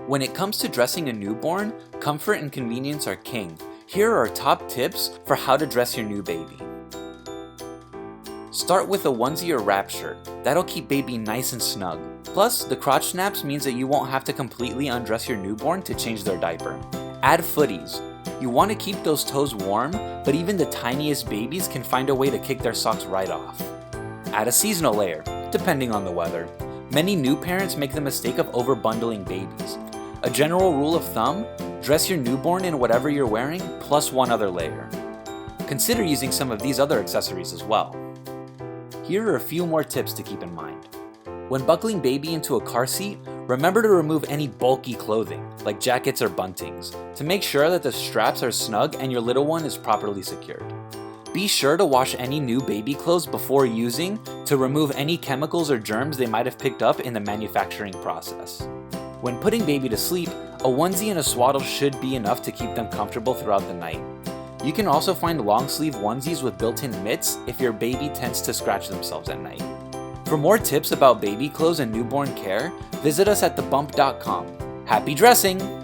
When it comes to dressing a newborn, comfort and convenience are king. Here are our top tips for how to dress your new baby. Start with a onesie or wrap shirt. That'll keep baby nice and snug. Plus, the crotch snaps means that you won't have to completely undress your newborn to change their diaper. Add footies. You want to keep those toes warm, but even the tiniest babies can find a way to kick their socks right off. Add a seasonal layer, depending on the weather. Many new parents make the mistake of overbundling babies. A general rule of thumb, dress your newborn in whatever you're wearing, plus one other layer. Consider using some of these other accessories as well. Here are a few more tips to keep in mind. When buckling baby into a car seat, remember to remove any bulky clothing, like jackets or buntings, to make sure that the straps are snug and your little one is properly secured. Be sure to wash any new baby clothes before using to remove any chemicals or germs they might have picked up in the manufacturing process. When putting baby to sleep, a onesie and a swaddle should be enough to keep them comfortable throughout the night. You can also find long sleeve onesies with built-in mitts if your baby tends to scratch themselves at night. For more tips about baby clothes and newborn care, visit us at thebump.com. Happy dressing!